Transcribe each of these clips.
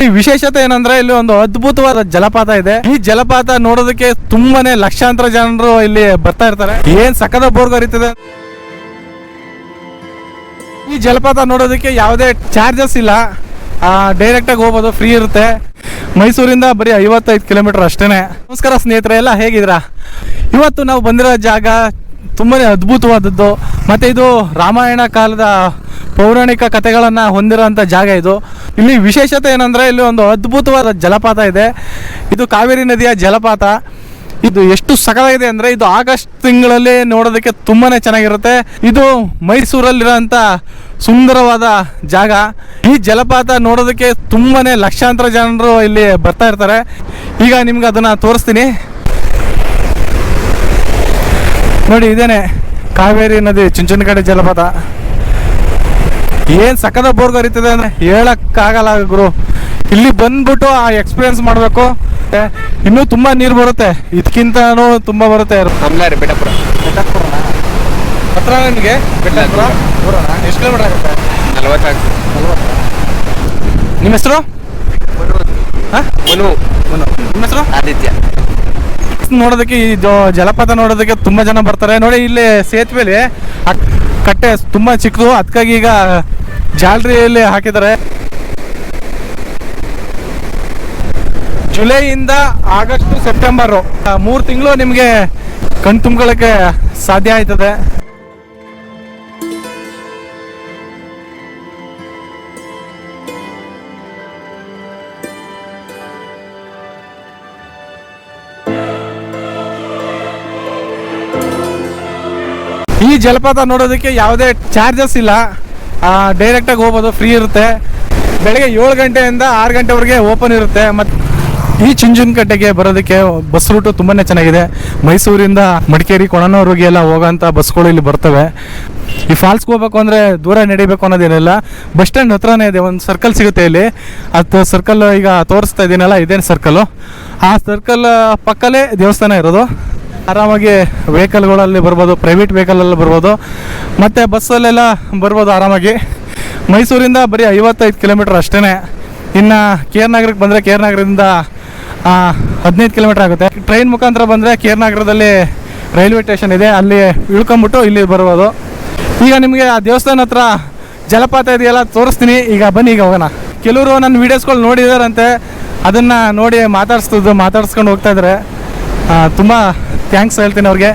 ಈ ವಿಶೇಷತೆ ಏನಂದ್ರೆ ಇಲ್ಲಿ ಒಂದು ಅದ್ಭುತವಾದ ಜಲಪಾತ ಇದೆ. ಈ ಜಲಪಾತ ನೋಡೋದಕ್ಕೆ ತುಂಬಾನೇ ಲಕ್ಷಾಂತರ ಜನರು ಇಲ್ಲಿ ಬರ್ತಾ ಇರ್ತಾರೆ. ಏನ್ ಸಖದ ಬೋರ್ಗ್ ಹರಿತದೆ. ಈ ಜಲಪಾತ ನೋಡೋದಕ್ಕೆ ಯಾವುದೇ ಚಾರ್ಜಸ್ ಇಲ್ಲ, ಡೈರೆಕ್ಟ್ ಆಗಿ ಹೋಗ್ಬೋದು, ಫ್ರೀ ಇರುತ್ತೆ. ಮೈಸೂರಿಂದ ಬರೀ 55 ಕಿಲೋಮೀಟರ್ ಅಷ್ಟೇನೆ. ನಮಸ್ಕಾರ ಸ್ನೇಹಿತರೆ, ಎಲ್ಲ ಹೇಗಿದ್ದೀರಾ? ಇವತ್ತು ನಾವು ಬಂದಿರೋ ಜಾಗ ತುಂಬಾನೇ ಅದ್ಭುತವಾದದ್ದು, ಮತ್ತೆ ಇದು ರಾಮಾಯಣ ಕಾಲದ ಪೌರಾಣಿಕ ಕಥೆಗಳನ್ನು ಹೊಂದಿರೋಂಥ ಜಾಗ ಇದು. ಇಲ್ಲಿ ವಿಶೇಷತೆ ಏನಂದರೆ ಇಲ್ಲಿ ಒಂದು ಅದ್ಭುತವಾದ ಜಲಪಾತ ಇದೆ. ಇದು ಕಾವೇರಿ ನದಿಯ ಜಲಪಾತ. ಇದು ಎಷ್ಟು ಸಖತ್ತಾಗಿದೆ ಅಂದರೆ ಇದು ಆಗಸ್ಟ್ ತಿಂಗಳಲ್ಲಿ ನೋಡೋದಕ್ಕೆ ತುಂಬಾ ಚೆನ್ನಾಗಿರುತ್ತೆ. ಇದು ಮೈಸೂರಲ್ಲಿರೋಂಥ ಸುಂದರವಾದ ಜಾಗ. ಈ ಜಲಪಾತ ನೋಡೋದಕ್ಕೆ ತುಂಬಾ ಲಕ್ಷಾಂತರ ಜನರು ಇಲ್ಲಿ ಬರ್ತಾ ಇರ್ತಾರೆ. ಈಗ ನಿಮ್ಗೆ ಅದನ್ನು ತೋರಿಸ್ತೀನಿ ನೋಡಿ. ಇದೇನೆ ಕಾವೇರಿ ನದಿ ಚುಂಚನಕಟ್ಟೆ ಜಲಪಾತ. ಏನು ಸಖದ ಬೋರ್ಗ್ ಹರಿತದೆ ಅಂದರೆ ಹೇಳೋಕ್ಕಾಗಲ್ಲ ಗುರು. ಇಲ್ಲಿ ಬಂದ್ಬಿಟ್ಟು ಆ ಎಕ್ಸ್ಪೀರಿಯನ್ಸ್ ಮಾಡಬೇಕು. ಇನ್ನೂ ತುಂಬ ನೀರು ಬರುತ್ತೆ, ಇದಕ್ಕಿಂತನೂ ತುಂಬ ಬರುತ್ತೆ. ಬೆಟ್ಟಪುರ ಹತ್ರ ನಿಮಗೆ ಬೆಟ್ಟಪುರ ಎಷ್ಟು ಕಿಲೋಮೀಟರ್ ಆಗುತ್ತೆ? 40. ನಿಮ್ಮ ಹೆಸರು? ನಿಮ್ಮ ಹೆಸರು? ಆದಿತ್ಯ. ನೋಡೋದಕ್ಕೆ ಇದು ಜಲಪಾತ ನೋಡೋದಕ್ಕೆ ತುಂಬ ಜನ ಬರ್ತಾರೆ. ನೋಡಿ ಇಲ್ಲಿ ಸೇತುವೆಲಿ ಕಟ್ಟೆ ತುಂಬ ಚಿಕ್ಕದು, ಅದಕ್ಕಾಗಿ ಈಗ ಜಾಲರಿಯಲ್ಲಿ ಹಾಕಿದ್ದಾರೆ. ಜುಲೈಯಿಂದ ಆಗಸ್ಟ್ ಸೆಪ್ಟೆಂಬರು 3 ತಿಂಗಳು ನಿಮಗೆ ಕಣ್ ತುಂಬ್ಕೊಳ್ಳೋಕ್ಕೆ ಸಾಧ್ಯ ಆಯ್ತದೆ. ಈ ಜಲಪಾತ ನೋಡೋದಕ್ಕೆ ಯಾವುದೇ ಚಾರ್ಜಸ್ ಇಲ್ಲ, ಡೈರೆಕ್ಟಾಗಿ ಹೋಗ್ಬೋದು, ಫ್ರೀ ಇರುತ್ತೆ. ಬೆಳಗ್ಗೆ 7 ಗಂಟೆಯಿಂದ 6 ಗಂಟೆವರೆಗೆ ಓಪನ್ ಇರುತ್ತೆ. ಮತ್ತು ಈ ಚುಂಚನಕಟ್ಟೆಗೆ ಬರೋದಕ್ಕೆ ಬಸ್ ರೂಟು ತುಂಬಾ ಚೆನ್ನಾಗಿದೆ. ಮೈಸೂರಿಂದ ಮಡಿಕೇರಿ ಕೊಣನೂರಿಗೆ ಎಲ್ಲ ಹೋಗೋಂಥ ಬಸ್ಗಳು ಇಲ್ಲಿ ಬರ್ತವೆ. ಈ ಫಾಲ್ಸ್ಗೆ ಹೋಗ್ಬೇಕು ಅಂದರೆ ದೂರ ನಡಿಬೇಕು ಅನ್ನೋದೇನಿಲ್ಲ, ಬಸ್ ಸ್ಟ್ಯಾಂಡ್ ಹತ್ರನೇ ಇದೆ. ಒಂದು ಸರ್ಕಲ್ ಸಿಗುತ್ತೆ ಇಲ್ಲಿ, ಅದು ಸರ್ಕಲ್ ಈಗ ತೋರಿಸ್ತಾ ಇದ್ದೀನಲ್ಲ, ಇದೇನು ಸರ್ಕಲ್ಲು. ಆ ಸರ್ಕಲ್ ಪಕ್ಕಲ್ಲೇ ದೇವಸ್ಥಾನ ಇರೋದು. ಆರಾಮಾಗಿ ವೆಹಿಕಲ್ಗಳಲ್ಲಿ ಬರ್ಬೋದು, ಪ್ರೈವೇಟ್ ವೆಹಿಕಲಲ್ಲಿ ಬರ್ಬೋದು, ಮತ್ತು ಬಸ್ಸಲ್ಲೆಲ್ಲ ಬರ್ಬೋದು ಆರಾಮಾಗಿ. ಮೈಸೂರಿಂದ ಬರೀ 55 ಕಿಲೋಮೀಟರ್ ಅಷ್ಟೇ. ಇನ್ನು ಕೇರ್ನಗರಕ್ಕೆ ಬಂದರೆ ಕೇರ್ನಗರದಿಂದ 15 ಕಿಲೋಮೀಟರ್ ಆಗುತ್ತೆ. ಟ್ರೈನ್ ಮುಖಾಂತರ ಬಂದರೆ ಕೇರ್ನಗರದಲ್ಲಿ ರೈಲ್ವೆ ಸ್ಟೇಷನ್ ಇದೆ, ಅಲ್ಲಿ ಇಳ್ಕೊಂಬಿಟ್ಟು ಇಲ್ಲಿ ಬರ್ಬೋದು. ಈಗ ನಿಮಗೆ ಆ ದೇವಸ್ಥಾನ ಹತ್ರ ಜಲಪಾತ ಇದೆಯಲ್ಲ ತೋರಿಸ್ತೀನಿ. ಈಗ ಬನ್ನಿ, ಈಗ ಹೋಗೋಣ. ಕೆಲವರು ನನ್ನ ವೀಡಿಯೋಸ್ಗಳು ನೋಡಿದಾರಂತೆ, ಅದನ್ನು ನೋಡಿ ಮಾತಾಡ್ಸ್ಕೊಂಡು ಹೋಗ್ತಾಯಿದ್ದಾರೆ. ತುಂಬ ಥ್ಯಾಂಕ್ಸ್ ಹೇಳ್ತೀನಿ ಅವ್ರಿಗೆ.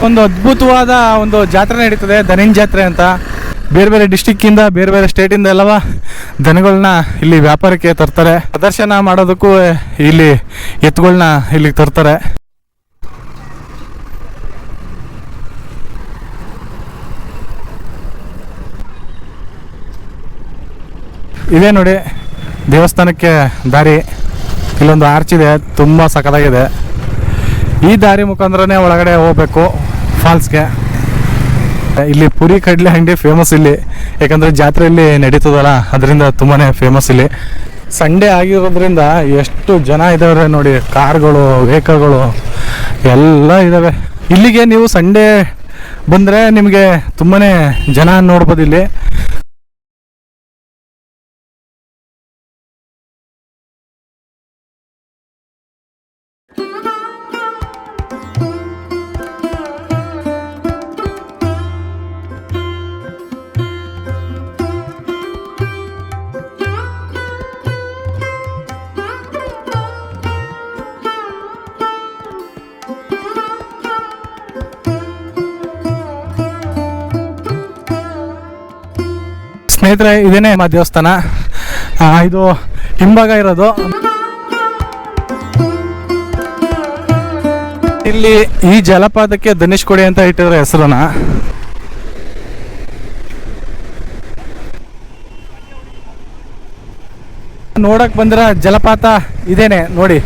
ಒಂದು ಅದ್ಭುತವಾದ ಒಂದು ಜಾತ್ರೆ ನಡೀತದೆ, ದನಿನ್ ಜಾತ್ರೆ ಅಂತ. ಬೇರೆ ಬೇರೆ ಡಿಸ್ಟಿಕ್ಕಿಂದ, ಬೇರೆ ಬೇರೆ ಸ್ಟೇಟಿಂದ ಎಲ್ಲವ ದನಗಳನ್ನ ಇಲ್ಲಿ ವ್ಯಾಪಾರಕ್ಕೆ ತರ್ತಾರೆ. ಪ್ರದರ್ಶನ ಮಾಡೋದಕ್ಕೂ ಇಲ್ಲಿ ಎತ್ತುಗಳನ್ನ ಇಲ್ಲಿಗೆ ತರ್ತಾರೆ. ಇದೇ ನೋಡಿ ದೇವಸ್ಥಾನಕ್ಕೆ ದಾರಿ. ಇಲ್ಲೊಂದು ಆರ್ಚ್ ಇದೆ, ತುಂಬ ಸಖತ್ತಾಗಿದೆ. ಈ ದಾರಿ ಮುಖಾಂತರನೇ ಒಳಗಡೆ ಹೋಗ್ಬೇಕು ಫಾಲ್ಸ್ಗೆ. ಇಲ್ಲಿ ಪುರಿ ಕಡಲೆ ಅಂಗಡಿ ಫೇಮಸ್ ಇಲ್ಲಿ, ಯಾಕಂದರೆ ಜಾತ್ರೆಯಲ್ಲಿ ನಡೀತದಲ್ಲ, ಅದರಿಂದ ತುಂಬಾ ಫೇಮಸ್ ಇಲ್ಲಿ. ಸಂಡೇ ಆಗಿರೋದ್ರಿಂದ ಎಷ್ಟು ಜನ ಇದ್ದಾವೆ ನೋಡಿ, ಕಾರ್ಗಳು, ವೆಹಿಕಲ್ಗಳು ಎಲ್ಲ ಇದ್ದಾವೆ. ಇಲ್ಲಿಗೆ ನೀವು ಸಂಡೇ ಬಂದರೆ ನಿಮಗೆ ತುಂಬಾ ಜನ ನೋಡ್ಬೋದು ಇಲ್ಲಿ. ಸ್ನೇಹಿತರೆ, ಇದೇನೇ ನಮ್ಮ ದೇವಸ್ಥಾನ. ಇದು ಹಿಂಭಾಗ ಇರೋದು. ಇಲ್ಲಿ ಈ ಜಲಪಾತಕ್ಕೆ ಧನುಷ್ಕೋಡಿ ಅಂತ ಇಟ್ಟಿರೋ ಹೆಸರನ್ನ. ನೋಡಕ್ ಬಂದಿರೋ ಜಲಪಾತ ಇದೇನೆ ನೋಡಿ.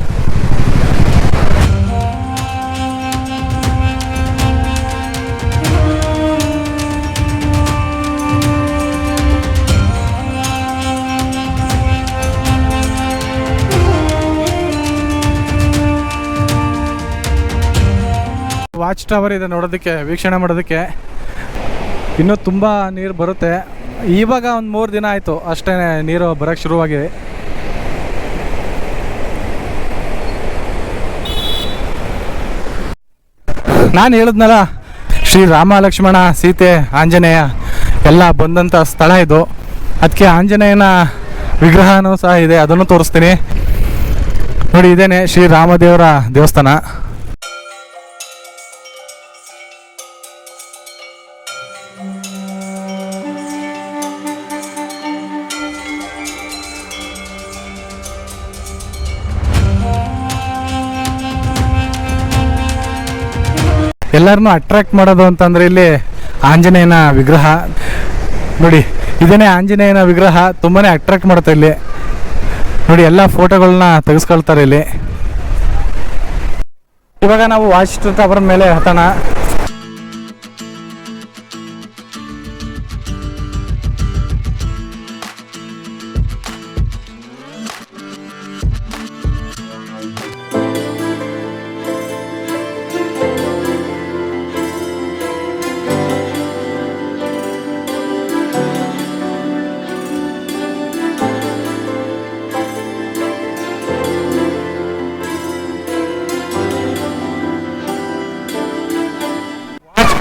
ವಾಚ್ ಟವರ್ ಇದೆ ನೋಡೋದಕ್ಕೆ, ವೀಕ್ಷಣೆ ಮಾಡೋದಕ್ಕೆ. ಇನ್ನೂ ತುಂಬ ನೀರು ಬರುತ್ತೆ. ಇವಾಗ ಒಂದು 3 ದಿನ ಆಯಿತು ಅಷ್ಟೇ ನೀರು ಬರೋಕ್ಕೆ ಶುರುವಾಗಿದೆ. ನಾನು ಹೇಳಿದ್ನಲ್ಲ, ಶ್ರೀ ರಾಮ ಲಕ್ಷ್ಮಣ ಸೀತೆ ಆಂಜನೇಯ ಎಲ್ಲ ಬಂದಂಥ ಸ್ಥಳ ಇದು. ಅದಕ್ಕೆ ಆಂಜನೇಯನ ವಿಗ್ರಹನೂ ಸಹ ಇದೆ, ಅದನ್ನು ತೋರಿಸ್ತೀನಿ ನೋಡಿ. ಇದೇನೆ ಶ್ರೀ ರಾಮದೇವರ ದೇವಸ್ಥಾನ. ಎಲ್ಲರನ್ನೂ ಅಟ್ರಾಕ್ಟ್ ಮಾಡೋದು ಅಂತಂದರೆ ಇಲ್ಲಿ ಆಂಜನೇಯನ ವಿಗ್ರಹ ನೋಡಿ. ಇದೇನೇ ಆಂಜನೇಯನ ವಿಗ್ರಹ, ತುಂಬಾ ಅಟ್ರಾಕ್ಟ್ ಮಾಡುತ್ತೆ ಇಲ್ಲಿ ನೋಡಿ. ಎಲ್ಲ ಫೋಟೋಗಳನ್ನ ತೆಗೆಸ್ಕೊಳ್ತಾರೆ ಇಲ್ಲಿ. ಇವಾಗ ನಾವು ವಾಚ್ ಟವರ್ ಮೇಲೆ ಹತ್ತೋಣ.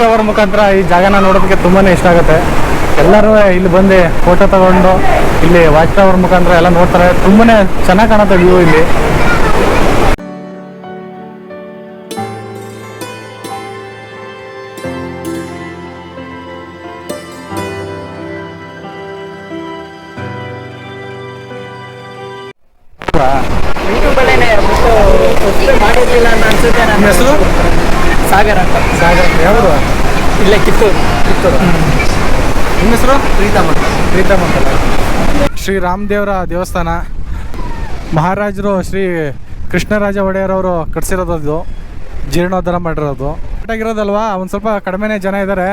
ಟವರ್ ಮುಖಾಂತರ ಈ ಜಾಗನ ನೋಡೋದಕ್ಕೆ ತುಂಬಾ ಇಷ್ಟ ಆಗುತ್ತೆ. ಎಲ್ಲರೂ ಇಲ್ಲಿ ಬಂದು ಫೋಟೋ ತಗೊಂಡು ಇಲ್ಲಿ ವಾಚ್ ಟವರ್ ಮುಖಾಂತರ ಎಲ್ಲ ನೋಡ್ತಾರೆ. ತುಂಬಾ ಚೆನ್ನಾಗಿ ಕಾಣುತ್ತೆ ವ್ಯೂ ಇಲ್ಲಿ. ಹೆಸರು ಸಾಗರ್ ಅಂತ. ಸಾಗರ್ ಯಾವುದು? ಇಲ್ಲೇ ಕಿತ್ತೂರು. ನಿಮ್ಮ ಹೆಸರು? ಪ್ರೀತಮ್ ಅಂತಲ್ಲ. ಶ್ರೀ ರಾಮದೇವರ ದೇವಸ್ಥಾನ. ಮಹಾರಾಜರು ಶ್ರೀ ಕೃಷ್ಣರಾಜ ಒಡೆಯರ್ ಅವರು ಕಟ್ಸಿರೋದು, ಇದು ಜೀರ್ಣೋದ್ಧಾರ ಮಾಡಿರೋದು. ಕರೆಕ್ಟಾಗಿರೋದಲ್ವಾ, ಒಂದು ಸ್ವಲ್ಪ ಕಡಿಮೆನೇ ಜನ ಇದ್ದಾರೆ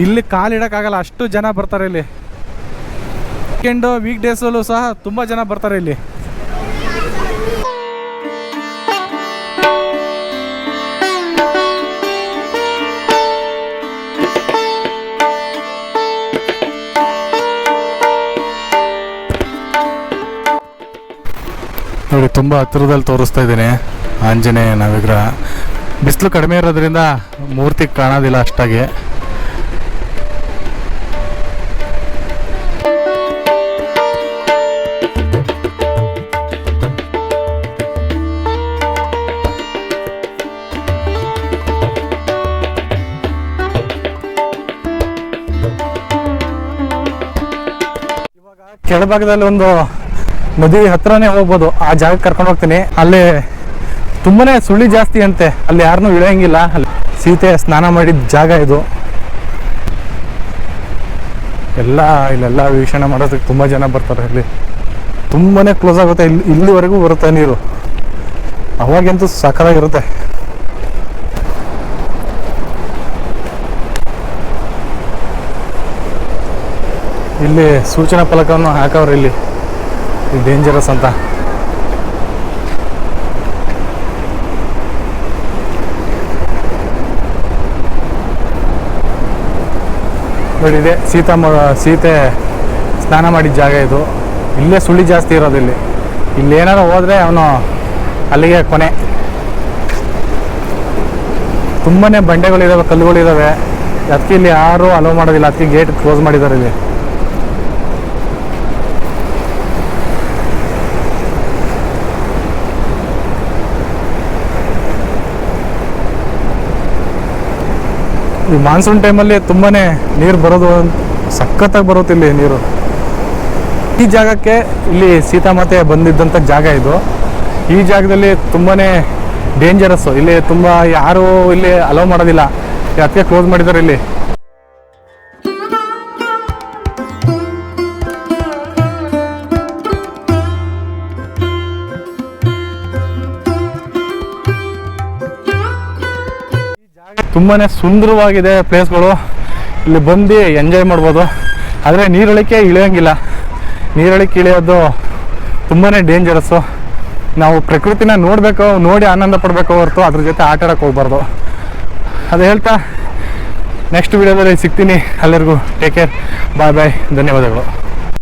ಇಲ್ಲಿ. ಕಾಲಿಡೋಕ್ಕಾಗಲ್ಲ, ಅಷ್ಟು ಜನ ಬರ್ತಾರೆ ಇಲ್ಲಿ. ವೀಕ್ ಡೇಸಲ್ಲೂ ಸಹ ತುಂಬ ಜನ ಬರ್ತಾರೆ ಇಲ್ಲಿ. ನೋಡಿ, ತುಂಬ ಹತ್ತಿರದಲ್ಲಿ ತೋರಿಸ್ತಾ ಇದ್ದೀನಿ ಆಂಜನೇಯನ ವಿಗ್ರಹ. ಬಿಸಿಲು ಕಡಿಮೆ ಇರೋದ್ರಿಂದ ಮೂರ್ತಿ ಕಾಣೋದಿಲ್ಲ ಅಷ್ಟಾಗಿ. ಇವಾಗ ಕೆಳಭಾಗದಲ್ಲಿ ಒಂದು ನದಿ ಹತ್ರನೇ ಹೋಗ್ಬೋದು, ಆ ಜಾಗಕ್ಕೆ ಕರ್ಕೊಂಡು ಹೋಗ್ತೀನಿ. ಅಲ್ಲಿ ತುಂಬಾನೇ ಸುಳಿ ಜಾಸ್ತಿ ಅಂತೆ, ಅಲ್ಲಿ ಯಾರನ್ನೂ ಇಳಿಯಂಗಿಲ್ಲ. ಅಲ್ಲಿ ಸೀತೆ ಸ್ನಾನ ಮಾಡಿದ ಜಾಗ ಇದು. ಇಲ್ಲೆಲ್ಲ ವೀಕ್ಷಣೆ ಮಾಡೋದಕ್ಕೆ ತುಂಬ ಜನ ಬರ್ತಾರೆ. ಇಲ್ಲಿ ತುಂಬಾನೇ ಕ್ಲೋಸ್ ಆಗುತ್ತೆ, ಇಲ್ಲಿವರೆಗೂ ಬರುತ್ತೆ ನೀರು. ಅವಾಗಂತೂ ಸಕ್ಕತ್ತಾಗಿರುತ್ತೆ. ಇಲ್ಲಿ ಸೂಚನಾ ಫಲಕವನ್ನು ಹಾಕವ್ರೆ, ಇಲ್ಲಿ ಡೇಂಜರಸ್ ಅಂತ. ನೋಡಿ, ಇದೆ ಸೀತೆ ಸ್ನಾನ ಮಾಡಿದ ಜಾಗ ಇದು. ಇಲ್ಲೇ ಸುಳಿ ಜಾಸ್ತಿ ಇರೋದು. ಇಲ್ಲಿ ಏನಾರು ಹೋದರೆ ಅವನು ಅಲ್ಲಿಗೆ ಕೊನೆ. ತುಂಬಾ ಬಂಡೆಗಳಿದ್ದಾವೆ, ಕಲ್ಲುಗಳಿದ್ದಾವೆ. ಅದಕ್ಕೆ ಇಲ್ಲಿ ಯಾರೂ ಅಲೋ ಮಾಡೋದಿಲ್ಲ, ಅದಕ್ಕೆ ಗೇಟ್ ಕ್ಲೋಸ್ ಮಾಡಿದ್ದಾರೆ ಇಲ್ಲಿ. ಈ ಮಾನ್ಸೂನ್ ಟೈಮಲ್ಲಿ ತುಂಬಾ ನೀರು ಬರೋದು, ಸಖತ್ತಾಗಿ ಬರುತ್ತೆ ಇಲ್ಲಿ ನೀರು. ಈ ಜಾಗಕ್ಕೆ ಇಲ್ಲಿ ಸೀತಾಮಾತೆ ಬಂದಿದ್ದಂಥ ಜಾಗ ಇದು. ಈ ಜಾಗದಲ್ಲಿ ತುಂಬಾ ಡೇಂಜರಸ್ಸು. ಇಲ್ಲಿ ತುಂಬ ಯಾರೂ ಇಲ್ಲಿ ಅಲೋ ಮಾಡೋದಿಲ್ಲ, ಅದಕ್ಕೆ ಕ್ಲೋಸ್ ಮಾಡಿದ್ದಾರೆ ಇಲ್ಲಿ. ತುಂಬಾ ಸುಂದರವಾಗಿದೆ ಪ್ಲೇಸ್ಗಳು. ಇಲ್ಲಿ ಬಂದು ಎಂಜಾಯ್ ಮಾಡ್ಬೋದು. ಆದರೆ ನೀರೊಳಕ್ಕೆ ಇಳಿಯೋಂಗಿಲ್ಲ. ನೀರೊಳಕ್ಕೆ ಇಳಿಯೋದು ತುಂಬಾ ಡೇಂಜರಸ್ಸು. ನಾವು ಪ್ರಕೃತಿನ ನೋಡಬೇಕು, ನೋಡಿ ಆನಂದ ಪಡಬೇಕು ಹೊರತು ಅದ್ರ ಜೊತೆ ಆಟ ಆಡೋಕ್ಕೆ ಹೋಗ್ಬಾರ್ದು. ಅದು ಹೇಳ್ತಾ ನೆಕ್ಸ್ಟ್ ವಿಡಿಯೋದಲ್ಲಿ ಸಿಗ್ತೀನಿ. ಎಲ್ಲರಿಗೂ ಟೇಕ್ ಕೇರ್, ಬಾಯ್ ಬಾಯ್, ಧನ್ಯವಾದಗಳು.